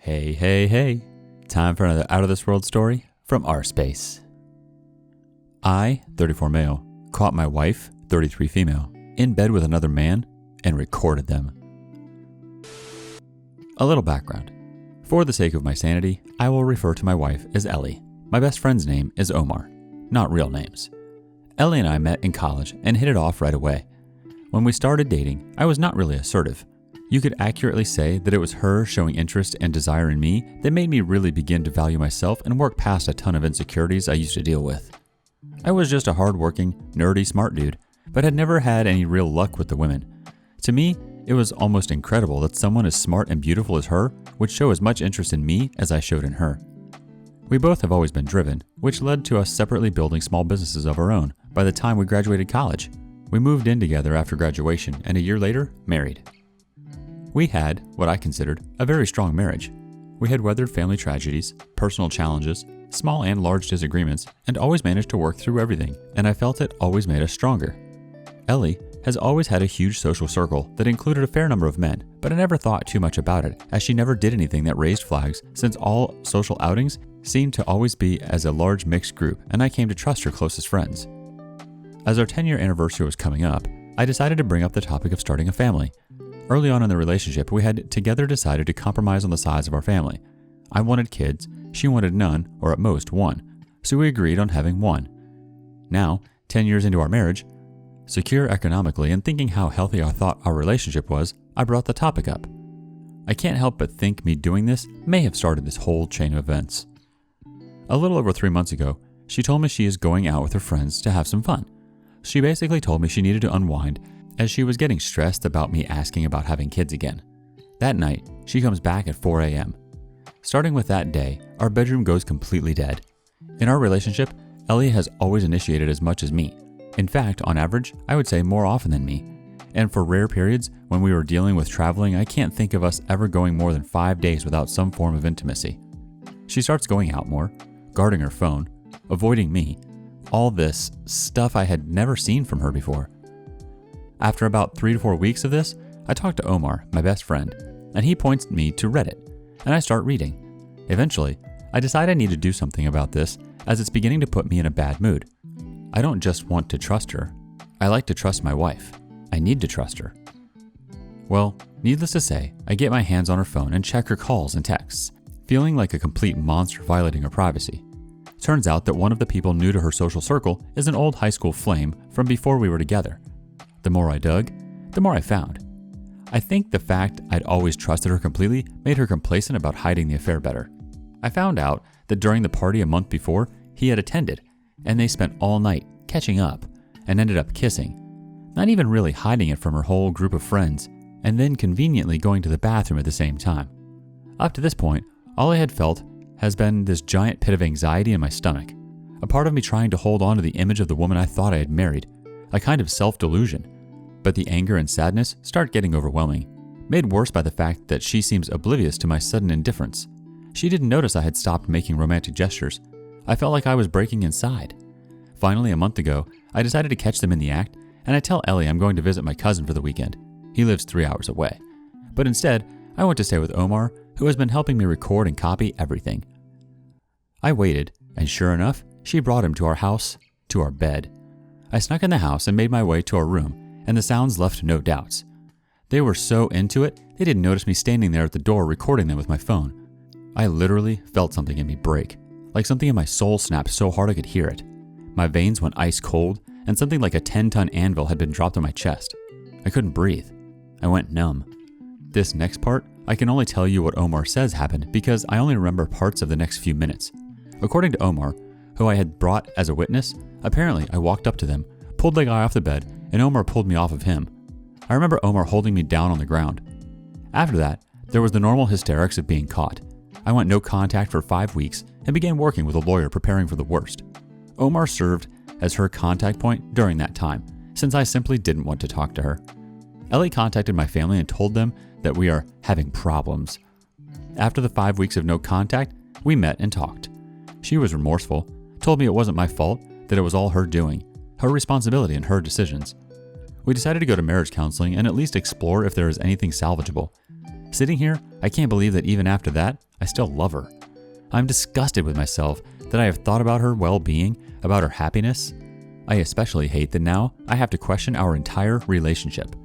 Hey, hey, hey. Time for another Out of This World story from rSpace. I, 34 male, caught my wife, 33 female, in bed with another man and recorded them. A little background. For the sake of my sanity, I will refer to my wife as Ellie. My best friend's name is Omar, not real names. Ellie and I met in college and hit it off right away. When we started dating, I was not really assertive. You could accurately say that it was her showing interest and desire in me that made me really begin to value myself and work past a ton of insecurities I used to deal with. I was just a hardworking, nerdy, smart dude, but had never had any real luck with the women. To me, it was almost incredible that someone as smart and beautiful as her would show as much interest in me as I showed in her. We both have always been driven, which led to us separately building small businesses of our own by the time we graduated college. We moved in together after graduation and a year later, married. We had, what I considered, a very strong marriage. We had weathered family tragedies, personal challenges, small and large disagreements, and always managed to work through everything, and I felt it always made us stronger. Ellie has always had a huge social circle that included a fair number of men, but I never thought too much about it, as she never did anything that raised flags, since all social outings seemed to always be as a large mixed group, and I came to trust her closest friends. As our 10-year anniversary was coming up, I decided to bring up the topic of starting a family. Early on in the relationship, we had together decided to compromise on the size of our family. I wanted kids, she wanted none, or at most one, so we agreed on having one. Now, 10 years into our marriage, secure economically and thinking how healthy I thought our relationship was, I brought the topic up. I can't help but think me doing this may have started this whole chain of events. A little over 3 months ago, she told me she is going out with her friends to have some fun. She basically told me she needed to unwind as she was getting stressed about me asking about having kids again. That night, she comes back at 4 a.m. Starting with that day, our bedroom goes completely dead. In our relationship, Ellie has always initiated as much as me. In fact, on average, I would say more often than me. And for rare periods, when we were dealing with traveling, I can't think of us ever going more than 5 days without some form of intimacy. She starts going out more, guarding her phone, avoiding me, all this stuff I had never seen from her before. After about 3 to 4 weeks of this, I talked to Omar, my best friend, and he points me to Reddit, and I start reading. Eventually, I decide I need to do something about this as it's beginning to put me in a bad mood. I don't just want to trust her. I like to trust my wife. I need to trust her. Well, needless to say, I get my hands on her phone and check her calls and texts, feeling like a complete monster violating her privacy. Turns out that one of the people new to her social circle is an old high school flame from before we were together. The more I dug, the more I found. I think the fact I'd always trusted her completely made her complacent about hiding the affair better. I found out that during the party a month before, he had attended, and they spent all night catching up and ended up kissing, not even really hiding it from her whole group of friends, and then conveniently going to the bathroom at the same time. Up to this point, all I had felt has been this giant pit of anxiety in my stomach, a part of me trying to hold on to the image of the woman I thought I had married, a kind of self-delusion. But the anger and sadness start getting overwhelming, made worse by the fact that she seems oblivious to my sudden indifference. She didn't notice I had stopped making romantic gestures. I felt like I was breaking inside. Finally, a month ago, I decided to catch them in the act, and I tell Ellie I'm going to visit my cousin for the weekend. He lives 3 hours away. But instead, I went to stay with Omar, who has been helping me record and copy everything. I waited, and sure enough, she brought him to our house, to our bed. I snuck in the house and made my way to our room, and the sounds left no doubts. They were so into it, they didn't notice me standing there at the door recording them with my phone. I literally felt something in me break, like something in my soul snapped so hard I could hear it. My veins went ice cold, and something like a 10-ton anvil had been dropped on my chest. I couldn't breathe. I went numb. This next part, I can only tell you what Omar says happened because I only remember parts of the next few minutes. According to Omar, who I had brought as a witness, apparently I walked up to them, pulled the guy off the bed, and Omar pulled me off of him. I remember Omar holding me down on the ground. After that, there was the normal hysterics of being caught. I went no contact for 5 weeks and began working with a lawyer preparing for the worst. Omar served as her contact point during that time, since I simply didn't want to talk to her. Ellie contacted my family and told them that we are having problems. After the 5 weeks of no contact, we met and talked. She was remorseful, told me it wasn't my fault, that it was all her doing, her responsibility and her decisions. We decided to go to marriage counseling and at least explore if there is anything salvageable. Sitting here, I can't believe that even after that, I still love her. I'm disgusted with myself that I have thought about her well-being, about her happiness. I especially hate that now I have to question our entire relationship.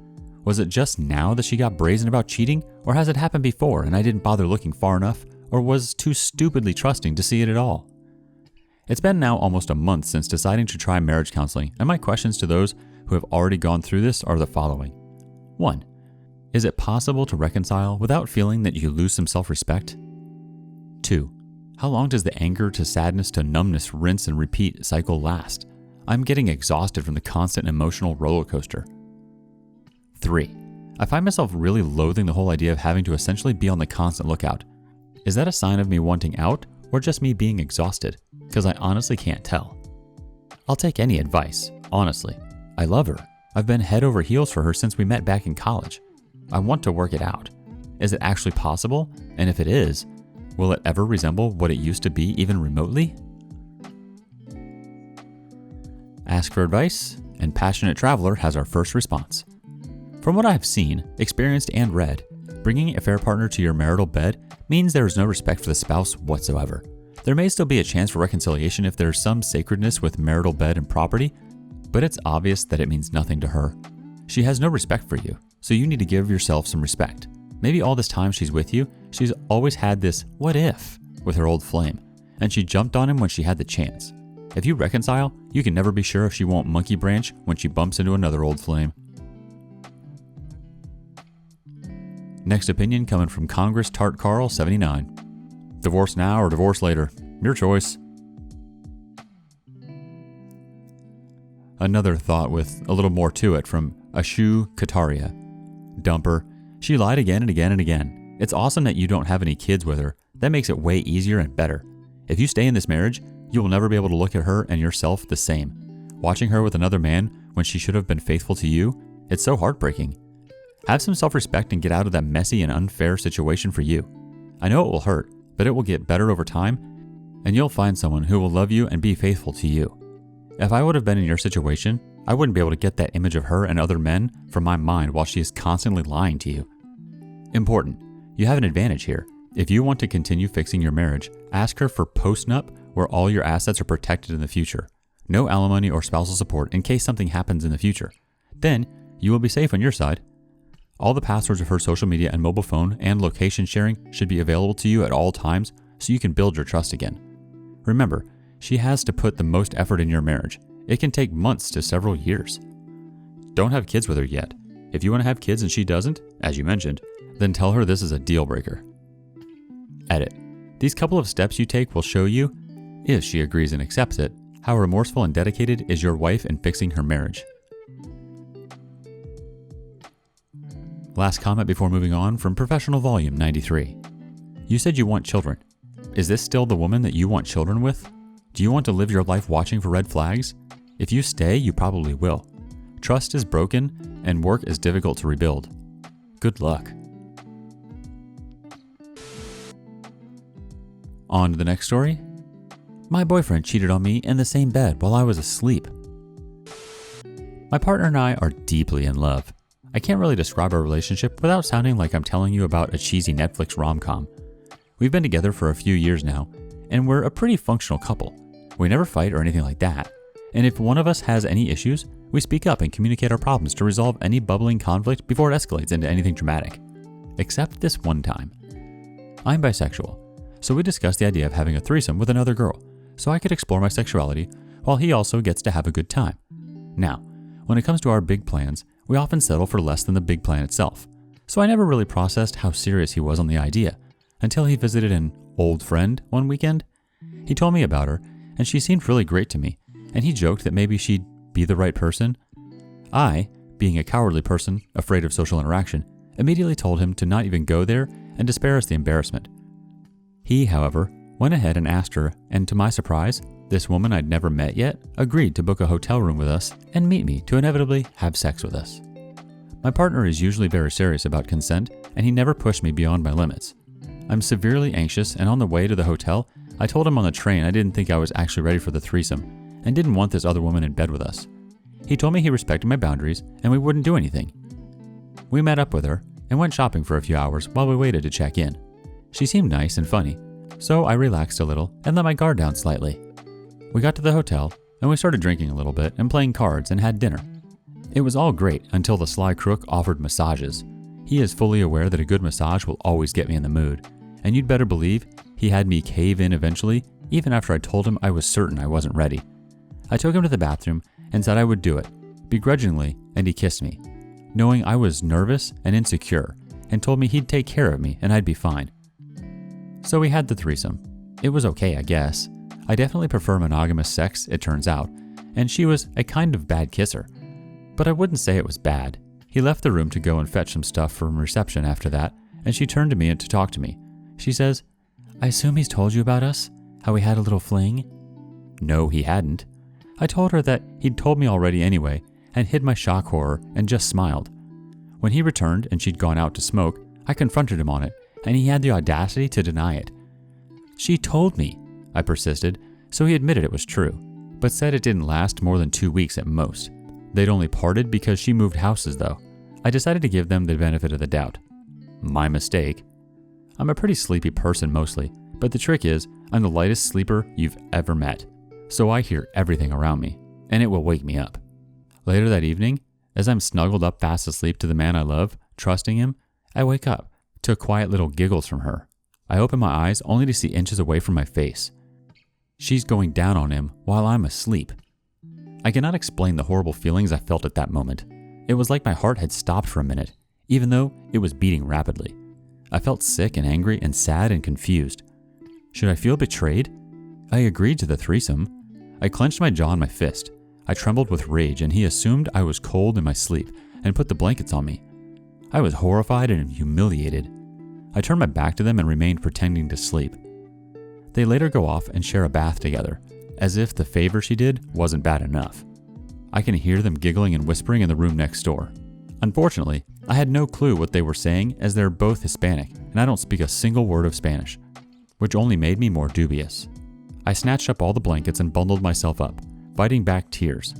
Was it just now that she got brazen about cheating, or has it happened before and I didn't bother looking far enough, or was too stupidly trusting to see it at all? It's been now almost a month since deciding to try marriage counseling, and my questions to those who have already gone through this are the following. 1. Is it possible to reconcile without feeling that you lose some self-respect? 2. How long does the anger to sadness to numbness rinse and repeat cycle last? I'm getting exhausted from the constant emotional roller coaster. 3. I find myself really loathing the whole idea of having to essentially be on the constant lookout. Is that a sign of me wanting out, or just me being exhausted? Because I honestly can't tell. I'll take any advice, honestly. I love her. I've been head over heels for her since we met back in college. I want to work it out. Is it actually possible? And if it is, will it ever resemble what it used to be even remotely? Ask for advice, and Passionate Traveler has our first response. From what I have seen, experienced, and read, bringing a affair partner to your marital bed means there is no respect for the spouse whatsoever. There may still be a chance for reconciliation if there is some sacredness with marital bed and property, but it's obvious that it means nothing to her. She has no respect for you, so you need to give yourself some respect. Maybe all this time she's with you, she's always had this what if with her old flame, and she jumped on him when she had the chance. If you reconcile, you can never be sure if she won't monkey branch when she bumps into another old flame. Next opinion coming from Congress Tart Carl 79. Divorce now or divorce later? Your choice. Another thought with a little more to it from Ashu Kataria. Dumper. She lied again and again and again. It's awesome that you don't have any kids with her. That makes it way easier and better. If you stay in this marriage, you will never be able to look at her and yourself the same. Watching her with another man when she should have been faithful to you, it's so heartbreaking. Have some self-respect and get out of that messy and unfair situation for you. I know it will hurt, but it will get better over time, and you'll find someone who will love you and be faithful to you. If I would have been in your situation, I wouldn't be able to get that image of her and other men from my mind while she is constantly lying to you. Important. You have an advantage here. If you want to continue fixing your marriage, ask her for post-nup where all your assets are protected in the future. No alimony or spousal support in case something happens in the future. Then, you will be safe on your side. All the passwords of her social media and mobile phone and location sharing should be available to you at all times so you can build your trust again. Remember, she has to put the most effort in your marriage. It can take months to several years. Don't have kids with her yet. If you want to have kids and she doesn't, as you mentioned, then tell her this is a deal breaker. Edit. These couple of steps you take will show you, if she agrees and accepts it, how remorseful and dedicated is your wife in fixing her marriage. Last comment before moving on from Professional Volume 93. You said you want children. Is this still the woman that you want children with? Do you want to live your life watching for red flags? If you stay, you probably will. Trust is broken and work is difficult to rebuild. Good luck. On to the next story. My boyfriend cheated on me in the same bed while I was asleep. My partner and I are deeply in love. I can't really describe our relationship without sounding like I'm telling you about a cheesy Netflix rom-com. We've been together for a few years now, and we're a pretty functional couple. We never fight or anything like that. And if one of us has any issues, we speak up and communicate our problems to resolve any bubbling conflict before it escalates into anything dramatic. Except this one time. I'm bisexual, so we discussed the idea of having a threesome with another girl, so I could explore my sexuality while he also gets to have a good time. Now, when it comes to our big plans, we often settle for less than the big plan itself, so I never really processed how serious he was on the idea until he visited an old friend one weekend. He told me about her, and she seemed really great to me, and he joked that maybe she'd be the right person. I, being a cowardly person afraid of social interaction, immediately told him to not even go there and to spare us the embarrassment. He, however, went ahead and asked her, and to my surprise, this woman I'd never met yet agreed to book a hotel room with us and meet me to inevitably have sex with us. My partner is usually very serious about consent, and he never pushed me beyond my limits. I'm severely anxious, and on the way to the hotel, I told him on the train I didn't think I was actually ready for the threesome, and didn't want this other woman in bed with us. He told me he respected my boundaries, and we wouldn't do anything. We met up with her, and went shopping for a few hours while we waited to check in. She seemed nice and funny, so I relaxed a little and let my guard down slightly. We got to the hotel, and we started drinking a little bit and playing cards and had dinner. It was all great until the sly crook offered massages. He is fully aware that a good massage will always get me in the mood, and you'd better believe he had me cave in eventually, even after I told him I was certain I wasn't ready. I took him to the bathroom and said I would do it, begrudgingly, and he kissed me, knowing I was nervous and insecure, and told me he'd take care of me and I'd be fine. So we had the threesome. It was okay, I guess. I definitely prefer monogamous sex, it turns out, and she was a kind of bad kisser. But I wouldn't say it was bad. He left the room to go and fetch some stuff from reception after that, and she turned to me to talk to me. She says, "I assume he's told you about us? How we had a little fling?" No, he hadn't. I told her that he'd told me already anyway, and hid my shock horror and just smiled. When he returned and she'd gone out to smoke, I confronted him on it, and he had the audacity to deny it. "She told me," I persisted, so he admitted it was true, but said it didn't last more than 2 weeks at most. They'd only parted because she moved houses though. I decided to give them the benefit of the doubt. My mistake. I'm a pretty sleepy person mostly, but the trick is I'm the lightest sleeper you've ever met, so I hear everything around me, and it will wake me up. Later that evening, as I'm snuggled up fast asleep to the man I love, trusting him, I wake up to quiet little giggles from her. I open my eyes only to see inches away from my face. She's going down on him while I'm asleep. I cannot explain the horrible feelings I felt at that moment. It was like my heart had stopped for a minute, even though it was beating rapidly. I felt sick and angry and sad and confused. Should I feel betrayed? I agreed to the threesome. I clenched my jaw in my fist. I trembled with rage, and he assumed I was cold in my sleep and put the blankets on me. I was horrified and humiliated. I turned my back to them and remained pretending to sleep. They later go off and share a bath together, as if the favor she did wasn't bad enough. I can hear them giggling and whispering in the room next door. Unfortunately, I had no clue what they were saying as they're both Hispanic and I don't speak a single word of Spanish, which only made me more dubious. I snatched up all the blankets and bundled myself up, fighting back tears.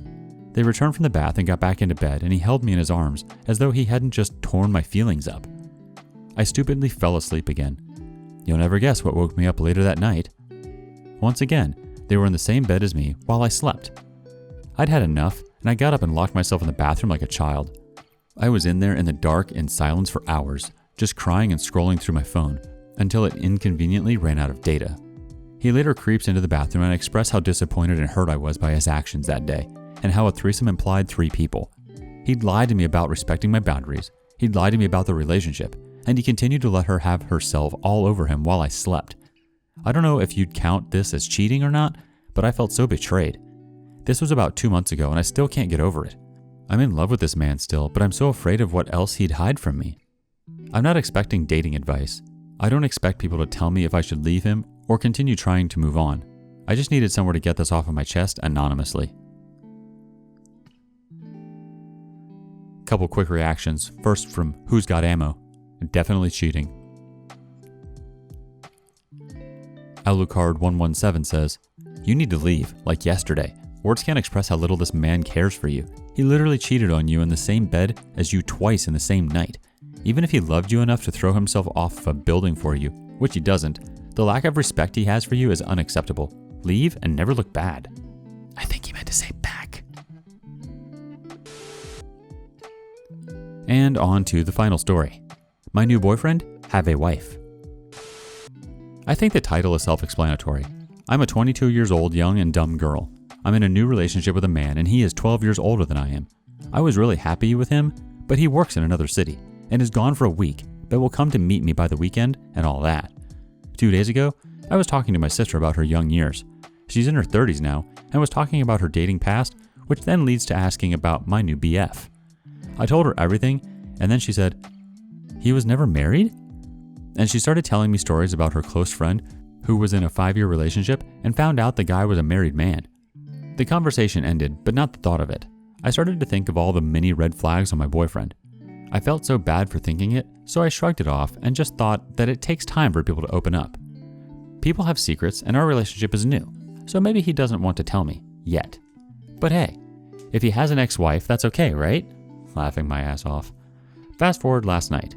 They returned from the bath and got back into bed, and he held me in his arms as though he hadn't just torn my feelings up. I stupidly fell asleep again. You'll never guess what woke me up later that night. Once again, they were in the same bed as me while I slept. I'd had enough, and I got up and locked myself in the bathroom like a child. I was in there in the dark and silence for hours, just crying and scrolling through my phone, until it inconveniently ran out of data. He later creeps into the bathroom and expressed how disappointed and hurt I was by his actions that day, and how a threesome implied 3 people. He'd lied to me about respecting my boundaries, he'd lied to me about the relationship, and he continued to let her have herself all over him while I slept. I don't know if you'd count this as cheating or not, but I felt so betrayed. This was about 2 months ago and I still can't get over it. I'm in love with this man still, but I'm so afraid of what else he'd hide from me. I'm not expecting dating advice. I don't expect people to tell me if I should leave him or continue trying to move on. I just needed somewhere to get this off of my chest anonymously. Couple quick reactions. First from Who's Got Ammo? Definitely cheating. Alucard117 says, "You need to leave, like yesterday. Words can't express how little this man cares for you. He literally cheated on you in the same bed as you twice in the same night. Even if he loved you enough to throw himself off of a building for you, which he doesn't, the lack of respect he has for you is unacceptable. Leave and never look bad." I think he meant to say back. And on to the final story. My new boyfriend, have a wife. I think the title is self-explanatory. I'm a 22 years old young and dumb girl. I'm in a new relationship with a man and he is 12 years older than I am. I was really happy with him, but he works in another city and is gone for a week, but will come to meet me by the weekend and all that. 2 days ago, I was talking to my sister about her young years. She's in her 30s now and was talking about her dating past, which then leads to asking about my new BF. I told her everything, and then she said, "He was never married?" And she started telling me stories about her close friend who was in a 5-year relationship and found out the guy was a married man. The conversation ended, but not the thought of it. I started to think of all the many red flags on my boyfriend. I felt so bad for thinking it, so I shrugged it off and just thought that it takes time for people to open up. People have secrets and our relationship is new, so maybe he doesn't want to tell me, yet. But hey, if he has an ex-wife, that's okay, right? Laughing my ass off. Fast forward last night.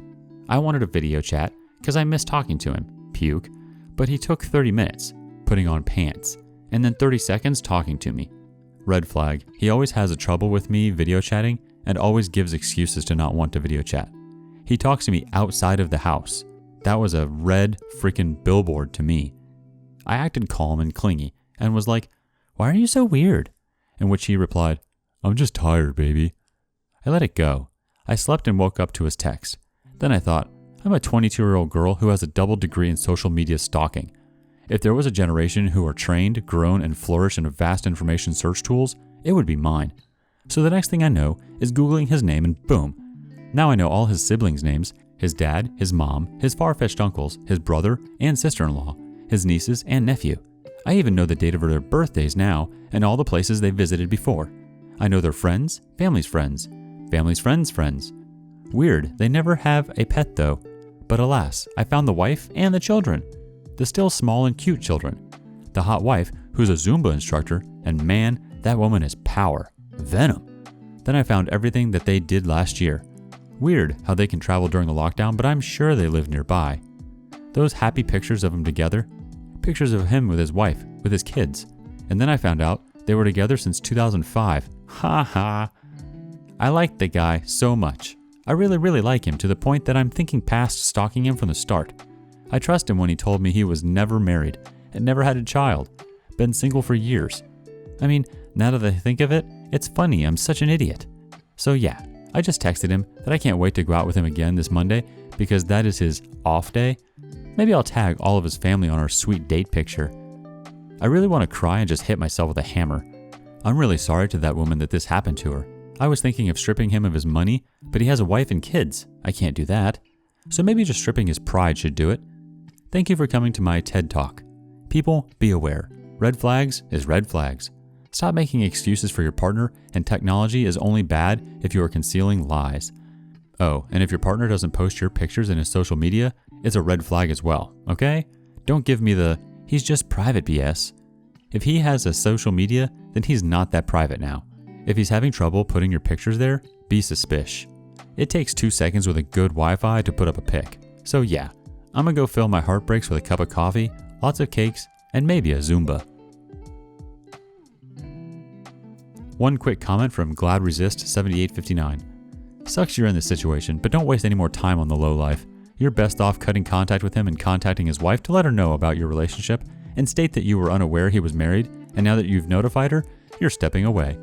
I wanted a video chat because I missed talking to him, puke, but he took 30 minutes, putting on pants, and then 30 seconds talking to me. Red flag, he always has a trouble with me video chatting and always gives excuses to not want to video chat. He talks to me outside of the house. That was a red freaking billboard to me. I acted calm and clingy and was like, "Why are you so weird?" In which he replied, "I'm just tired, baby." I let it go. I slept and woke up to his text. Then I thought, I'm a 22-year-old girl who has a double degree in social media stalking. If there was a generation who are trained, grown, and flourish in vast information search tools, it would be mine. So the next thing I know is Googling his name and boom. Now I know all his siblings' names, his dad, his mom, his far-fetched uncles, his brother and sister-in-law, his nieces and nephew. I even know the date of their birthdays now and all the places they visited before. I know their friends, family's friends, family's friends' friends. Weird, they never have a pet though. But alas, I found the wife and the children. The still small and cute children. The hot wife, who's a Zumba instructor, and man, that woman is power. Venom. Then I found everything that they did last year. Weird how they can travel during the lockdown, but I'm sure they live nearby. Those happy pictures of them together. Pictures of him with his wife, with his kids. And then I found out they were together since 2005. Ha ha. I liked the guy so much. I really like him to the point that I'm thinking past stalking him from the start. I trust him when he told me he was never married and never had a child. Been single for years. I mean, now that I think of it, it's funny I'm such an idiot. So yeah, I just texted him that I can't wait to go out with him again this Monday because that is his off day. Maybe I'll tag all of his family on our sweet date picture. I really want to cry and just hit myself with a hammer. I'm really sorry to that woman that this happened to her. I was thinking of stripping him of his money, but he has a wife and kids. I can't do that. So maybe just stripping his pride should do it. Thank you for coming to my TED Talk. People, be aware. Red flags is red flags. Stop making excuses for your partner, and technology is only bad if you are concealing lies. Oh, and if your partner doesn't post your pictures in his social media, it's a red flag as well, okay? Don't give me the, he's just private BS. If he has a social media, then he's not that private now. If he's having trouble putting your pictures there, be suspicious. It takes 2 seconds with a good Wi-Fi to put up a pic. So yeah, I'm gonna go fill my heartbreaks with a cup of coffee, lots of cakes, and maybe a Zumba. One quick comment from Glad Resist 7859. Sucks you're in this situation, but don't waste any more time on the lowlife. You're best off cutting contact with him and contacting his wife to let her know about your relationship and state that you were unaware he was married, and now that you've notified her, you're stepping away.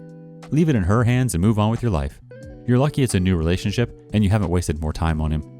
Leave it in her hands and move on with your life. You're lucky it's a new relationship and you haven't wasted more time on him.